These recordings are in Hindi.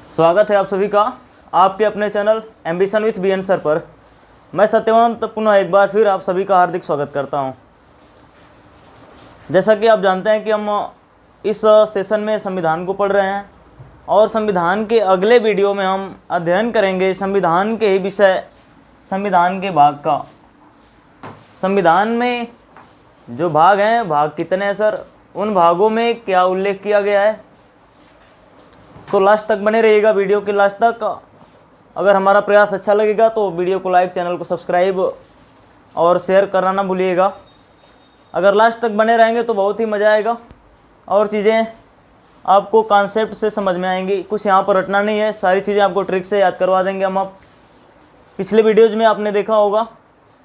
स्वागत है आप सभी का आपके अपने channel Ambition with B N sir पर। मैं सत्यवंत पुनः एक बार फिर आप सभी का हार्दिक स्वागत करता हूं। जैसा कि आप जानते हैं कि हम इस सेशन में संविधान को पढ़ रहे हैं और संविधान के अगले वीडियो में हम अध्ययन करेंगे संविधान के ही विषय, संविधान के भाग का। संविधान में जो भाग हैं, भाग कितने हैं सर, उन भागों में क्या उल्लेख किया गया है, तो लास्ट तक बने रहिएगा वीडियो के लास्ट तक। अगर हमारा प्रयास अच्छा लगेगा तो वीडियो को लाइक, चैनल को सब्सक्राइब और शेयर करना ना भूलिएगा। अगर लास्ट तक बने रहेंगे तो बहुत ही मज़ा आएगा और चीज़ें आपको कॉन्सेप्ट से समझ में आएंगी। कुछ यहाँ पर रटना नहीं है, सारी चीज़ें आपको ट्रिक से याद करवा देंगे हम। आप पिछले वीडियोज़ में आपने देखा होगा,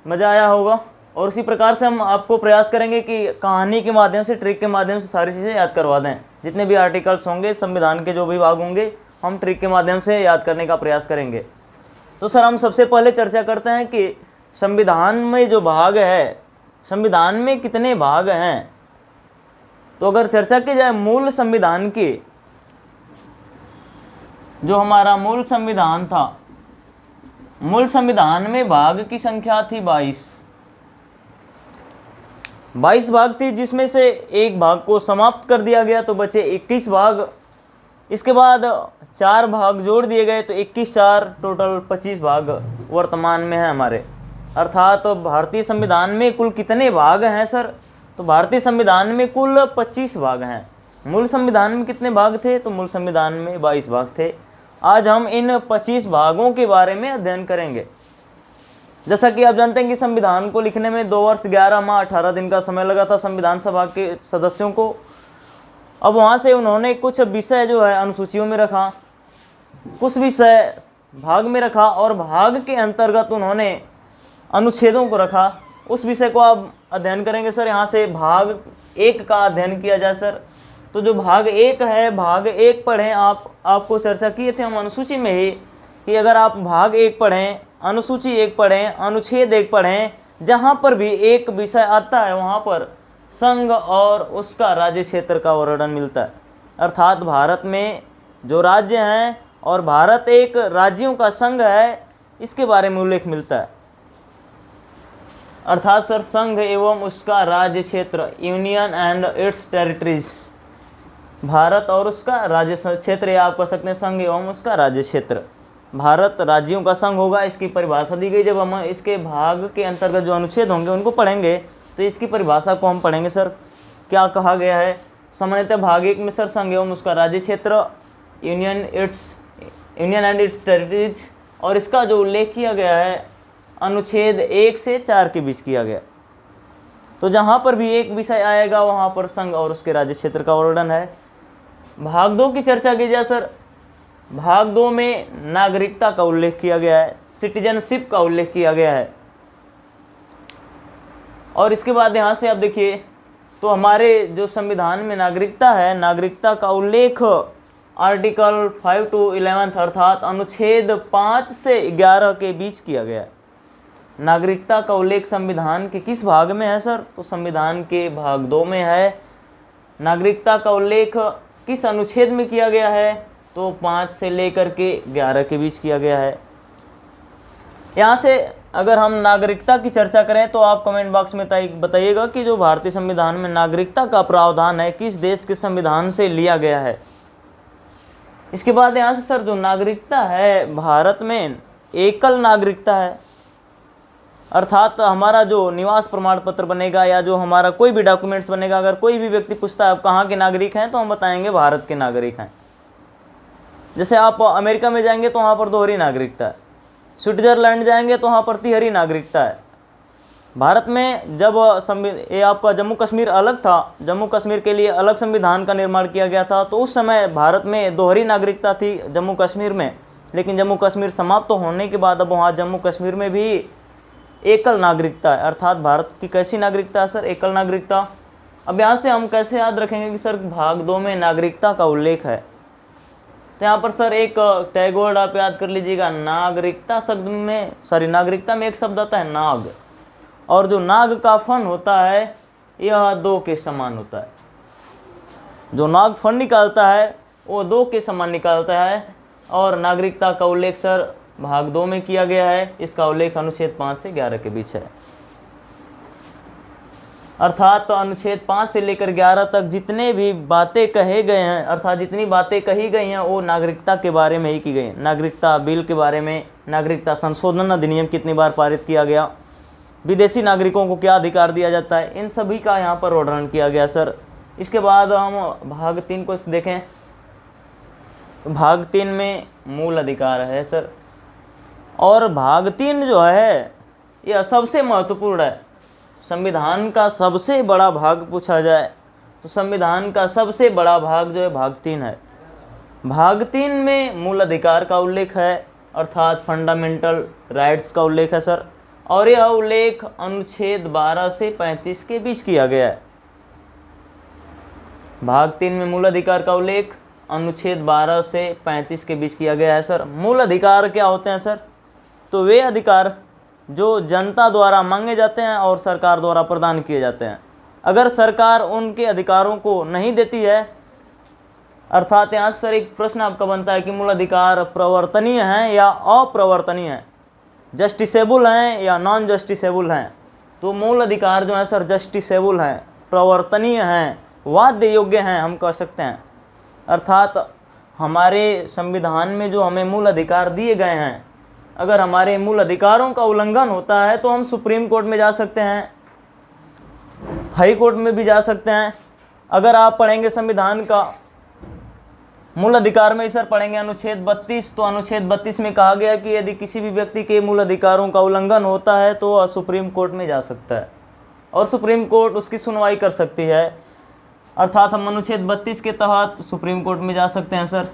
मज़ा आया होगा, और उसी प्रकार से हम आपको प्रयास करेंगे कि कहानी के माध्यम से, ट्रिक के माध्यम से सारी चीज़ें याद करवा दें। जितने भी आर्टिकल्स होंगे, संविधान के जो भी भाग होंगे, हम ट्रिक के माध्यम से याद करने का प्रयास करेंगे। तो सर हम सबसे पहले चर्चा करते हैं कि संविधान में जो भाग है, संविधान में कितने भाग हैं। तो अगर चर्चा की जाए मूल संविधान की, जो हमारा मूल संविधान था, मूल संविधान में भाग की संख्या थी 22 भाग थी, जिसमें से एक भाग को समाप्त कर दिया गया तो बचे 21 भाग। इसके बाद 4 भाग जोड़ दिए गए तो 21 4 टोटल 25 भाग वर्तमान में है हमारे। अर्थात तो भारतीय संविधान में कुल कितने भाग हैं सर, तो भारतीय संविधान में कुल 25 भाग हैं। मूल संविधान में कितने भाग थे, तो मूल संविधान में 22 भाग थे। आज हम इन 25 भागों के बारे में अध्ययन करेंगे। जैसा कि आप जानते हैं कि संविधान को लिखने में 2 वर्ष 11 माह 18 दिन का समय लगा था संविधान सभा के सदस्यों को। अब वहाँ से उन्होंने कुछ विषय जो है अनुसूचियों में रखा, कुछ विषय भाग में रखा और भाग के अंतर्गत उन्होंने अनुच्छेदों को रखा। उस विषय को आप अध्ययन करेंगे सर। यहाँ से भाग 1 का अध्ययन किया जाए सर। तो जो भाग 1 है, भाग 1 पढ़ें। आपको चर्चा किए थे हम अनुसूची में ही कि अगर आप भाग 1 पढ़ें, अनुसूची 1 पढ़ें, अनुच्छेद 1 पढ़ें, जहाँ पर भी एक विषय आता है वहाँ पर संघ और उसका राज्य क्षेत्र का वर्णन मिलता है। अर्थात भारत में जो राज्य हैं और भारत एक राज्यों का संघ है, इसके बारे में उल्लेख मिलता है। अर्थात सर संघ एवं उसका राज्य क्षेत्र, union and it's territories, Bharat और उसका राज्य क्षेत्र, या आप कह सकते हैं संघ एवं उसका राज्य क्षेत्र। भारत राज्यों का संघ होगा, इसकी परिभाषा दी गई। जब हम इसके भाग के अंतर्गत जो अनुच्छेद होंगे उनको पढ़ेंगे तो इसकी परिभाषा को हम पढ़ेंगे सर। क्या कहा गया है सामान्यतः भाग 1 में सर, संघ एवं उसका राज्य क्षेत्र, यूनियन एंड इट्स टेरिटरीज, और इसका जो उल्लेख किया गया है अनुच्छेद 1 से 4 के बीच किया गया। तो जहाँ पर भी एक विषय आएगा वहाँ पर संघ और उसके राज्य क्षेत्र का वर्णन है। भाग 2 की चर्चा की जाए सर, भाग 2 में नागरिकता का उल्लेख किया गया है, सिटीजनशिप का उल्लेख किया गया है। और इसके बाद यहाँ से आप देखिए तो हमारे जो संविधान में नागरिकता है, नागरिकता का उल्लेख आर्टिकल 5 to 11 अर्थात अनुच्छेद 5 से 11 के बीच किया गया है। नागरिकता का उल्लेख संविधान के किस भाग में है सर, तो संविधान के भाग 2 में है। नागरिकता का उल्लेख किस अनुच्छेद में किया गया है, तो 5 से लेकर के 11 के बीच किया गया है। यहाँ से अगर हम नागरिकता की चर्चा करें तो आप कमेंट बॉक्स में बताइएगा कि जो भारतीय संविधान में नागरिकता का प्रावधान है किस देश के संविधान से लिया गया है। इसके बाद यहाँ से सर जो नागरिकता है, भारत में एकल नागरिकता है। अर्थात हमारा जो निवास प्रमाण पत्र बनेगा या जो हमारा कोई भी डॉक्यूमेंट्स बनेगा, अगर कोई भी व्यक्ति पूछता है आप कहाँ के नागरिक हैं, तो हम बताएंगे भारत के नागरिक हैं। जैसे आप अमेरिका में जाएंगे तो वहाँ पर दोहरी नागरिकता है, स्विट्जरलैंड जाएंगे तो वहाँ पर तिहरी नागरिकता है। भारत में जब ये आपका जम्मू कश्मीर अलग था, जम्मू कश्मीर के लिए अलग संविधान का निर्माण किया गया था, तो उस समय भारत में दोहरी नागरिकता थी जम्मू कश्मीर में। लेकिन जम्मू कश्मीर समाप्त होने के बाद अब वहाँ जम्मू कश्मीर में भी एकल नागरिकता है। अर्थात भारत की कैसी नागरिकता है सर, एकल नागरिकता। अब यहाँ से हम कैसे याद रखेंगे कि सर भाग 2 में नागरिकता का उल्लेख है, तो यहाँ पर सर एक टैगवर्ड आप याद कर लीजिएगा। नागरिकता शब्द में, नागरिकता में एक शब्द आता है नाग, और जो नाग का फन होता है यह 2 के समान होता है। जो नाग फन निकालता है वो 2 के समान निकालता है। और नागरिकता का उल्लेख सर भाग 2 में किया गया है। इसका उल्लेख अनुच्छेद 5 से 11 के बीच है। अर्थात तो अनुच्छेद 5 से लेकर 11 तक जितने भी बातें कहे गए हैं, अर्थात जितनी बातें कही गई हैं वो नागरिकता के बारे में ही की गई। नागरिकता बिल के बारे में, नागरिकता संशोधन अधिनियम कितनी बार पारित किया गया, विदेशी नागरिकों को क्या अधिकार दिया जाता है, इन सभी का यहाँ पर वर्णन किया गया सर। इसके बाद हम भाग 3 को देखें। भाग 3 में मूल अधिकार है सर, और भाग 3 जो है यह सबसे महत्वपूर्ण है। संविधान का सबसे बड़ा भाग पूछा जाए तो संविधान का सबसे बड़ा भाग जो है भाग 3 है। भाग 3 में मूल अधिकार का उल्लेख है, अर्थात फंडामेंटल राइट्स का उल्लेख है सर, और यह उल्लेख अनुच्छेद 12 से 35 के बीच किया गया है। भाग 3 में मूल अधिकार का उल्लेख अनुच्छेद 12 से 35 के बीच किया गया है सर। मूल अधिकार क्या होते हैं सर? तो वे अधिकार जो जनता द्वारा मांगे जाते हैं और सरकार द्वारा प्रदान किए जाते हैं। अगर सरकार उनके अधिकारों को नहीं देती है, अर्थात यहाँ सर एक प्रश्न आपका बनता है कि मूल अधिकार प्रवर्तनीय हैं या अप्रवर्तनीय हैं, जस्टिसेबल हैं या नॉन जस्टिसेबल हैं। तो मूल अधिकार जो है सर जस्टिसेबल हैं, प्रवर्तनीय हैं, वाद्य योग्य हैं, हम कह सकते हैं। अर्थात हमारे संविधान में जो हमें मूल अधिकार दिए गए हैं, अगर हमारे मूल अधिकारों का उल्लंघन होता है तो हम सुप्रीम कोर्ट में जा सकते हैं, हाई कोर्ट में भी जा सकते हैं। अगर आप पढ़ेंगे संविधान का मूल अधिकार में सर पढ़ेंगे अनुच्छेद 32, तो अनुच्छेद 32 में कहा गया कि यदि किसी भी व्यक्ति के मूल अधिकारों का उल्लंघन होता है तो वह सुप्रीम कोर्ट में जा सकता है और सुप्रीम कोर्ट उसकी सुनवाई कर सकती है। अर्थात हम अनुच्छेद 32 के तहत सुप्रीम कोर्ट में जा सकते हैं सर।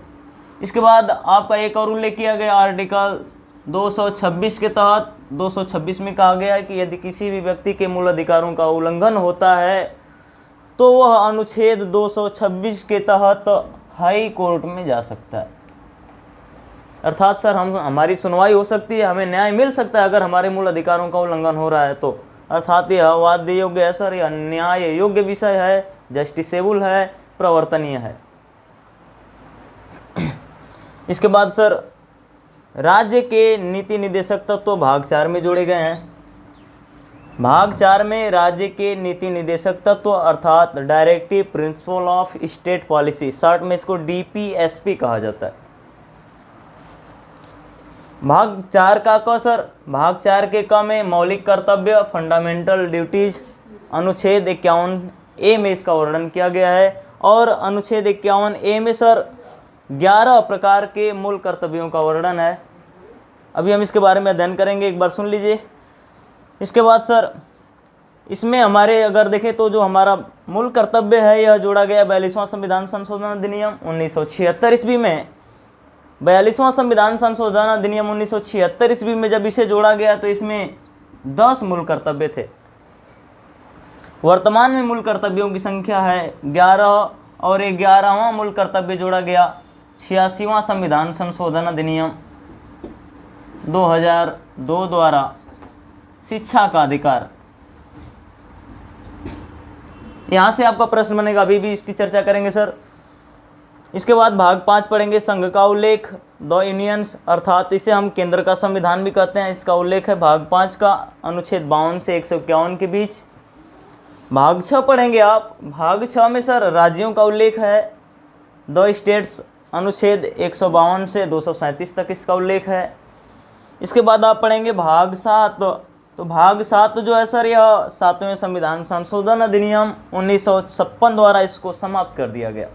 इसके बाद आपका एक और उल्लेख किया गया आर्टिकल 226 के तहत। 226 में कहा गया है कि यदि किसी भी व्यक्ति के मूल अधिकारों का उल्लंघन होता है तो वह अनुच्छेद 226 के तहत हाई कोर्ट में जा सकता है। अर्थात सर हमारी सुनवाई हो सकती है, हमें न्याय मिल सकता है अगर हमारे मूल अधिकारों का उल्लंघन हो रहा है तो। अर्थात यह वाद्य योग्य है सर, यह न्याय योग्य विषय है, जस्टिसेबल है, प्रवर्तनीय है। इसके बाद सर राज्य के नीति निदेशक तत्व भाग 4 में जोड़े गए हैं। भाग 4 में राज्य के नीति निदेशक तत्व अर्थात directive principle of state policy, short में इसको DPSP कहा जाता है। भाग 4 का क सर, भाग 4 के क में मौलिक कर्तव्य फंडामेंटल ड्यूटीज, अनुच्छेद 51A में इसका वर्णन किया गया है। और अनुच्छेद 51A में सर 11 प्रकार के मूल कर्तव्यों का वर्णन है। अभी हम इसके बारे में अध्ययन करेंगे, एक बार सुन लीजिए। इसके बाद सर इसमें हमारे अगर देखें तो जो हमारा मूल कर्तव्य है यह जोड़ा गया 42वां संविधान संशोधन अधिनियम 1976 ईस्वी में। 42वां संविधान संशोधन अधिनियम 1976 ईस्वी में जब इसे जोड़ा गया तो इसमें 10 मूल कर्तव्य थे। वर्तमान में मूल कर्तव्यों की संख्या है 11 और 11वां मूल कर्तव्य जोड़ा गया 86वां संविधान संशोधन अधिनियम 2002 द्वारा शिक्षा का अधिकार। यहाँ से आपका प्रश्न बनेगा, अभी भी इसकी चर्चा करेंगे सर। इसके बाद भाग 5 पढ़ेंगे संघ का उल्लेख, द यूनियंस, अर्थात इसे हम केंद्र का संविधान भी कहते हैं। इसका उल्लेख है भाग 5 का अनुच्छेद 52 से 151 के बीच। भाग 6 पढ़ेंगे आप। भाग 6 में सर राज्यों का उल्लेख है, द स्टेट्स, अनुच्छेद 152 से 237 तक इसका उल्लेख है। इसके बाद आप पढ़ेंगे भाग 7। तो भाग 7 जो है सर यह 7वें संविधान संशोधन अधिनियम 1956 द्वारा इसको समाप्त कर दिया गया।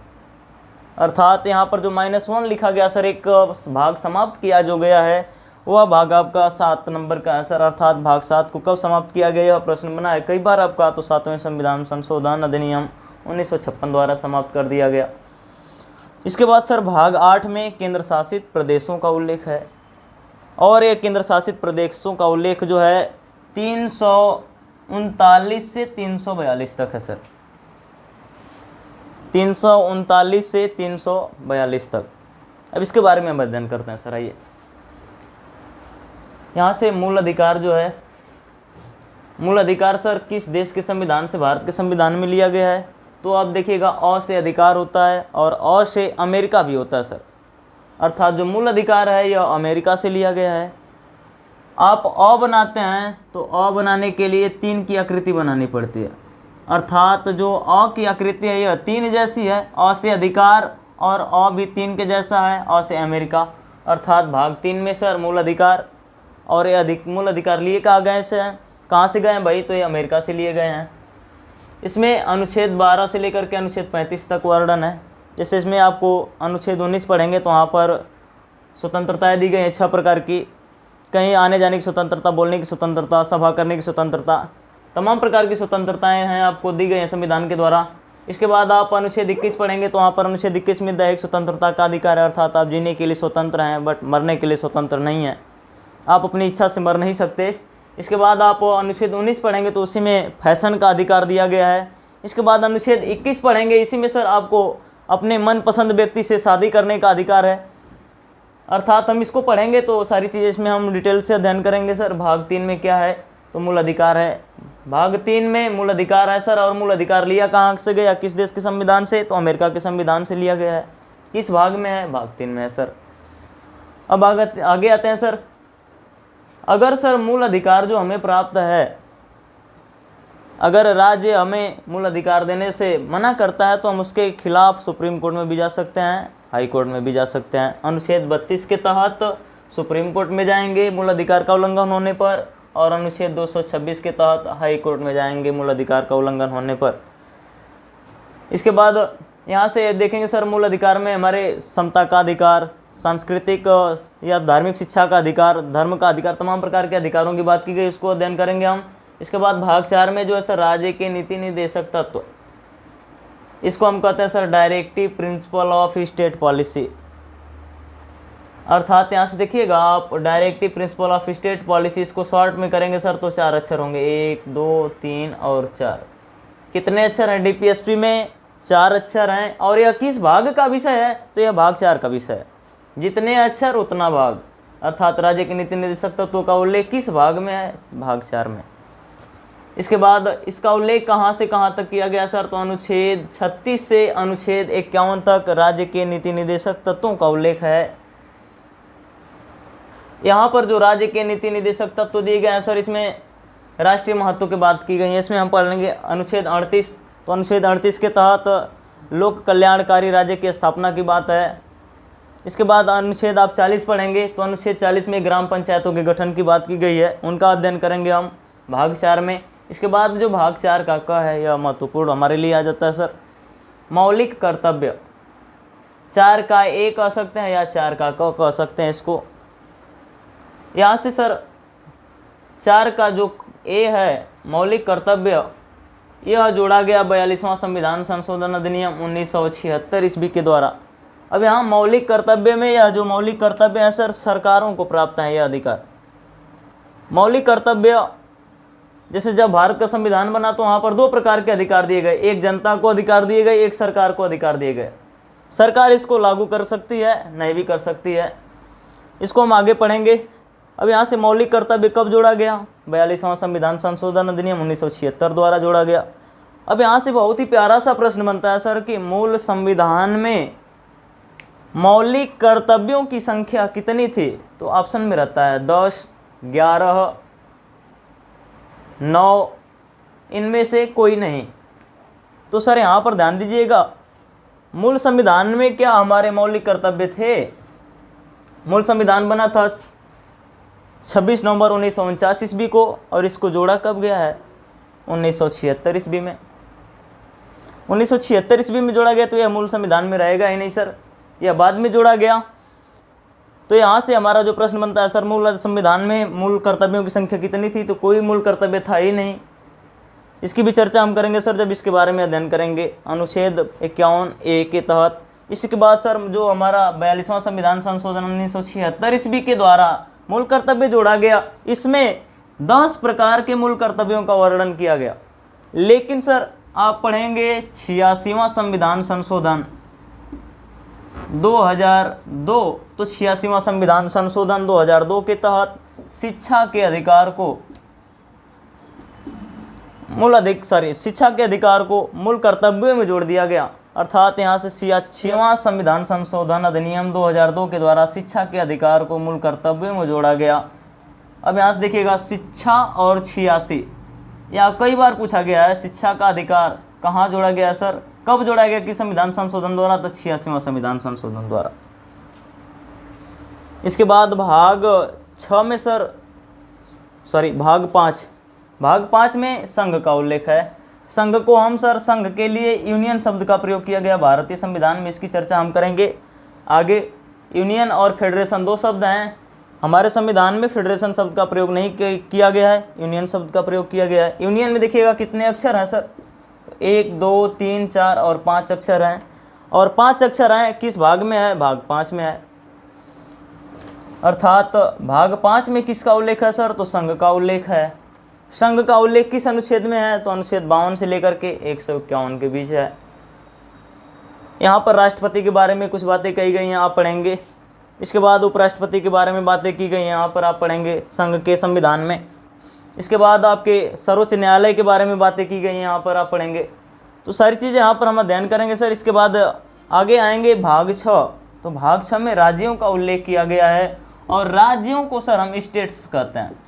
अर्थात यहाँ पर जो -1 लिखा गया सर, एक भाग समाप्त किया जो गया है वह भाग आपका 7 नंबर का है सर। अर्थात भाग 7 को कब समाप्त किया गया, यह प्रश्न बना है कई बार आपका। तो 7वें संविधान संशोधन अधिनियम 1956 द्वारा समाप्त कर दिया गया। इसके बाद सर भाग 8 में केंद्र शासित प्रदेशों का उल्लेख है, और ये केंद्र शासित प्रदेशों का उल्लेख जो है 339 से 342 तक है सर। 339 से 342 तक। अब इसके बारे में हम अध्ययन करते हैं सर। आइए यहाँ से मूल अधिकार जो है, मूल अधिकार सर किस देश के संविधान से भारत के संविधान में लिया गया है। तो आप देखिएगा अ से अधिकार होता है और अ से अमेरिका भी होता है सर। अर्थात जो मूल अधिकार है यह अमेरिका से लिया गया है। आप अ बनाते हैं तो अ बनाने के लिए 3 की आकृति बनानी पड़ती है, अर्थात जो अ की आकृति है यह 3 जैसी है, अ से अधिकार और अ भी 3 के जैसा है, अ से अमेरिका, अर्थात भाग 3 में सर मूल अधिकार और ये मूल अधिकार लिए कहाँ से गए हैं भाई, तो ये अमेरिका से लिए गए हैं। इसमें अनुच्छेद 12 से लेकर के अनुच्छेद 35 तक वर्णन है। जैसे इसमें आपको अनुच्छेद 19 पढ़ेंगे तो वहाँ पर स्वतंत्रताएं दी गई हैं 6 प्रकार की, कहीं आने जाने की स्वतंत्रता, बोलने की स्वतंत्रता, सभा करने की स्वतंत्रता, तमाम प्रकार की स्वतंत्रताएं हैं आपको दी गई हैं संविधान के द्वारा। इसके बाद आप अनुच्छेद 21 पढ़ेंगे तो वहाँ पर अनुच्छेद 21 में दैहिक स्वतंत्रता का अधिकार है, अर्थात आप जीने के लिए स्वतंत्र हैं बट मरने के लिए स्वतंत्र नहीं हैं, आप अपनी इच्छा से मर नहीं सकते। इसके बाद आप अनुच्छेद 19 पढ़ेंगे तो उसी में फैशन का अधिकार दिया गया है। इसके बाद अनुच्छेद 21 पढ़ेंगे, इसी में सर आपको अपने मनपसंद व्यक्ति से शादी करने का अधिकार है, अर्थात हम इसको पढ़ेंगे तो सारी चीज़ें इसमें हम डिटेल से अध्ययन करेंगे। सर भाग 3 में क्या है, तो मूल अधिकार है, भाग 3 में मूल अधिकार है सर। और मूल अधिकार लिया कहाँ से गया, किस देश के संविधान से, तो अमेरिका के संविधान से लिया गया है। किस भाग में है, भाग 3 में है सर। अब आगे आते हैं सर। अगर सर मूल अधिकार जो हमें प्राप्त है, अगर राज्य हमें मूल अधिकार देने से मना करता है तो हम उसके खिलाफ सुप्रीम कोर्ट में भी जा सकते हैं, हाई कोर्ट में भी जा सकते हैं। अनुच्छेद 32 के तहत सुप्रीम कोर्ट में जाएंगे मूल अधिकार का उल्लंघन होने पर, और अनुच्छेद 226 के तहत हाई कोर्ट में जाएंगे मूल अधिकार का उल्लंघन होने पर। इसके बाद यहाँ से देखेंगे सर मूल अधिकार में हमारे समता का अधिकार, सांस्कृतिक या धार्मिक शिक्षा का अधिकार, धर्म का अधिकार, तमाम प्रकार के अधिकारों की बात की गई, उसको अध्ययन करेंगे हम। इसके बाद भाग 4 में जो है सर राज्य के नीति निर्देशक तत्व, इसको हम कहते हैं sir directive principle of state policy, अर्थात यहाँ से देखिएगा आप directive principle of state policy, इसको शॉर्ट में करेंगे सर तो 4 अक्षर होंगे, 1 2 3 और 4। कितने अक्षर हैं डीपीएसपी में, 4 अक्षर हैं। और यह किस भाग का विषय है, तो यह भाग 4 का विषय है, जितने अक्षर उतना भाग, अर्थात राज्य के नीति निर्देशक तत्वों का उल्लेख किस भाग में है, भाग 4 में। इसके बाद इसका उल्लेख कहाँ से कहाँ तक किया गया सर, तो अनुच्छेद 36 से अनुच्छेद 51 तक राज्य के नीति निर्देशक तत्वों का उल्लेख है। यहाँ पर जो राज्य के नीति निर्देशक तत्व दिए गए हैं सर, इसमें राष्ट्रीय महत्व की बात की गई है। इसमें हम पढ़ लेंगे अनुच्छेद 38, तो अनुच्छेद 38 के तहत लोक कल्याणकारी राज्य की स्थापना की बात है। इसके बाद अनुच्छेद आप 40 पढ़ेंगे तो अनुच्छेद 40 में ग्राम पंचायतों के गठन की बात की गई है, उनका अध्ययन करेंगे हम भाग 4 में। इसके बाद जो भाग 4 का है यह महत्वपूर्ण हमारे लिए आ जाता है सर, मौलिक कर्तव्य। 4 का ए कह सकते हैं या 4 का क कह सकते हैं इसको। यहाँ से सर 4 का जो ए है मौलिक कर्तव्य, यह जोड़ा गया 42वां संविधान संशोधन अधिनियम 1976 ईस्वी के द्वारा। अब यहाँ मौलिक कर्तव्य में यह जो मौलिक कर्तव्य है सर, सरकारों को प्राप्त है यह अधिकार। मौलिक कर्तव्य जैसे जब भारत का संविधान बना तो वहाँ पर 2 प्रकार के अधिकार दिए गए, एक जनता को अधिकार दिए गए, एक सरकार को अधिकार दिए गए। सरकार इसको लागू कर सकती है, नहीं भी कर सकती है, इसको हम आगे पढ़ेंगे। अब यहाँ से मौलिक कर्तव्य कब जोड़ा गया, 42वां संविधान संशोधन अधिनियम 1976 द्वारा जोड़ा गया। अब यहाँ से बहुत ही प्यारा सा प्रश्न बनता है सर कि मूल संविधान में मौलिक कर्तव्यों की संख्या कितनी थी, तो ऑप्शन में रहता है 10, 11, 9, इनमें से कोई नहीं। तो सर यहाँ पर ध्यान दीजिएगा, मूल संविधान में क्या हमारे मौलिक कर्तव्य थे। मूल संविधान बना था 26 नवंबर 1949 ईस्वी को, और इसको जोड़ा कब गया है, 1976 ईस्वी में। 1976 ईस्वी में जोड़ा गया, तो यह मूल संविधान में रहेगा ही नहीं सर, यह बाद में जोड़ा गया। तो यहाँ से हमारा जो प्रश्न बनता है सर, मूल संविधान में मूल कर्तव्यों की संख्या कितनी थी, तो कोई मूल कर्तव्य था ही नहीं। इसकी भी चर्चा हम करेंगे सर जब इसके बारे में अध्ययन करेंगे अनुच्छेद 51A के तहत। इसके बाद सर जो हमारा 42वां संविधान संशोधन 1976 ईस्वी के द्वारा मूल कर्तव्य जोड़ा गया, इसमें 10 प्रकार के मूल कर्तव्यों का वर्णन किया गया। लेकिन सर आप पढ़ेंगे 86वां संविधान संशोधन 2002, तो 86वां संविधान संशोधन 2002 के तहत शिक्षा के अधिकार को शिक्षा के अधिकार को मूल कर्तव्यों में जोड़ दिया गया। अर्थात यहाँ से 86वां संविधान संशोधन अधिनियम 2002 के द्वारा शिक्षा के अधिकार को मूल कर्तव्यों में जोड़ा गया। अब यहाँ से देखिएगा शिक्षा और 86, यहाँ कई बार पूछा गया है शिक्षा का अधिकार कहाँ जोड़ा गया है सर, कब जोड़ा गया, किस संविधान संशोधन द्वारा, तो 86वां संविधान संशोधन द्वारा। इसके बाद भाग 6 में सर भाग 5 में संघ का उल्लेख है। संघ को हम सर संघ के लिए यूनियन शब्द का प्रयोग किया गया भारतीय संविधान में, इसकी चर्चा हम करेंगे आगे। यूनियन और फेडरेशन 2 शब्द हैं, हमारे संविधान में फेडरेशन शब्द का प्रयोग नहीं किया गया है, यूनियन शब्द का प्रयोग किया गया है। यूनियन में देखिएगा कितने अक्षर हैं सर, 1 2 3 4 और 5 अक्षर हैं, और 5 अक्षर हैं किस भाग में है, भाग 5 में है। अर्थात भाग 5 में किसका उल्लेख है सर, तो संघ का उल्लेख है। संघ का उल्लेख किस अनुच्छेद में है, तो अनुच्छेद 52 से लेकर के 151 के बीच है। यहाँ पर राष्ट्रपति के बारे में कुछ बातें कही गई हैं, आप पढ़ेंगे। इसके बाद उपराष्ट्रपति के बारे में बातें की गई हैं, यहाँ पर आप पढ़ेंगे संघ के संविधान में। इसके बाद आपके सर्वोच्च न्यायालय के बारे में बातें की गई हैं, यहाँ पर आप पढ़ेंगे। तो सारी चीज़ें यहाँ पर हम अध्ययन करेंगे सर। इसके बाद आगे आएंगे भाग 6, तो भाग 6 में राज्यों का उल्लेख किया गया है, और राज्यों को सर हम स्टेट्स कहते हैं।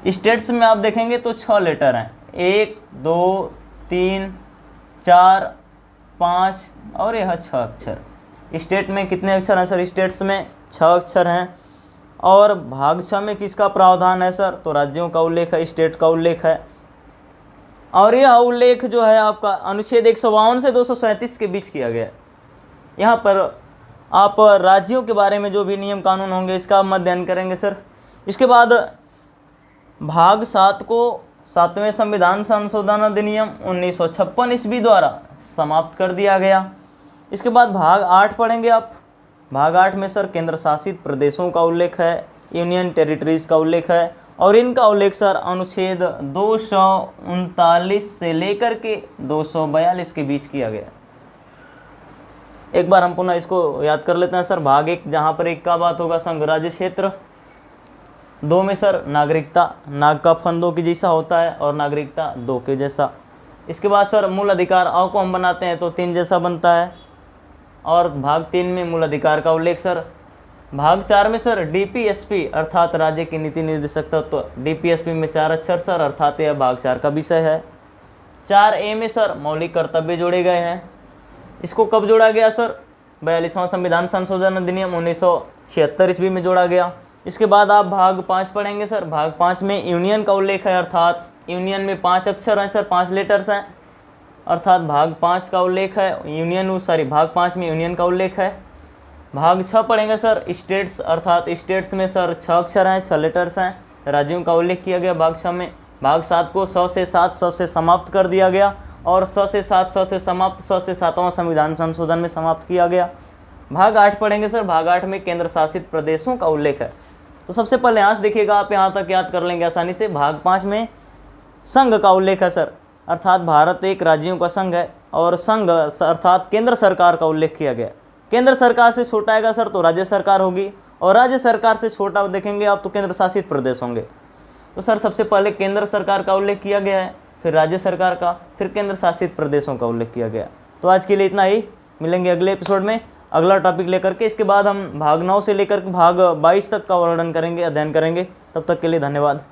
स्टेट्स में आप देखेंगे तो 6 लेटर हैं, 1 2 3 4 5 और यह 6 अक्षर। स्टेट में कितने अक्षर हैं सर, स्टेट्स में 6 अक्षर हैं। और भाग 6 में किसका प्रावधान है सर, तो राज्यों का उल्लेख है, स्टेट का उल्लेख है। और यह उल्लेख जो है आपका अनुच्छेद 152 से 237 के बीच किया गया है। यहाँ पर आप राज्यों के बारे में जो भी नियम कानून होंगे इसका हम अध्ययन करेंगे सर। इसके बाद भाग 7 को 7वें संविधान संशोधन अधिनियम 1956 ईस्वी द्वारा समाप्त कर दिया गया। इसके बाद भाग 8 पढ़ेंगे आप। भाग 8 में सर केंद्र शासित प्रदेशों का उल्लेख है, यूनियन टेरिटरीज का उल्लेख है, और इनका उल्लेख सर अनुच्छेद 239 से लेकर के 242 के बीच किया गया। एक बार हम पुनः इसको याद कर लेते हैं सर। भाग 1 जहाँ पर 1 का बात होगा संघ राज्य क्षेत्र, 2 में सर नागरिकता, नाग का फन 2 के जैसा होता है और नागरिकता 2 के जैसा। इसके बाद सर मूल अधिकार अ को हम बनाते हैं तो 3 जैसा बनता है, और भाग 3 में मूल अधिकार का उल्लेख सर। भाग 4 में सर डीपीएसपी अर्थात राज्य की नीति निर्देशक तत्व, डीपीएसपी में 4 अक्षर सर, अर्थात यह भाग 4 का विषय है। 4A में सर मौलिक कर्तव्य जोड़े गए हैं। इसको कब जोड़ा गया सर, 42वां संविधान संशोधन अधिनियम 1976 ईस्वी में जोड़ा गया। इसके बाद आप भाग 5 पढ़ेंगे सर। भाग 5 में यूनियन का उल्लेख है, अर्थात यूनियन में 5 अक्षर हैं सर, 5 लेटर्स हैं, अर्थात भाग 5 का उल्लेख है भाग 5 में यूनियन का उल्लेख है। भाग 6 पढ़ेंगे सर स्टेट्स, अर्थात स्टेट्स में सर 6 अक्षर हैं, 6 लेटर्स हैं, राज्यों का उल्लेख किया गया भाग 6 में। भाग 7 को 100 से 7 100 से समाप्त कर दिया गया, और 100 से 7 100 से समाप्त 100 से 7वां संविधान संशोधन में समाप्त किया गया। भाग 8 पढ़ेंगे सर। भाग 8 में केंद्र शासित प्रदेशों का उल्लेख है। तो सबसे पहले यहाँ से देखिएगा, आप यहाँ तक याद कर लेंगे आसानी से। भाग 5 में संघ का उल्लेख है सर, अर्थात भारत एक राज्यों का संघ है, और संघ अर्थात केंद्र सरकार का उल्लेख किया गया। केंद्र सरकार से छोटा आएगा सर तो राज्य सरकार होगी, और राज्य सरकार से छोटा देखेंगे आप तो केंद्र शासित प्रदेश होंगे। तो सर सबसे पहले केंद्र सरकार का उल्लेख किया गया है, फिर राज्य सरकार का, फिर केंद्र शासित प्रदेशों का उल्लेख किया गया। तो आज के लिए इतना ही, मिलेंगे अगले एपिसोड में अगला टॉपिक लेकर के। इसके बाद हम भाग 9 से लेकर भाग 22 तक का वर्णन करेंगे, अध्ययन करेंगे। तब तक के लिए धन्यवाद।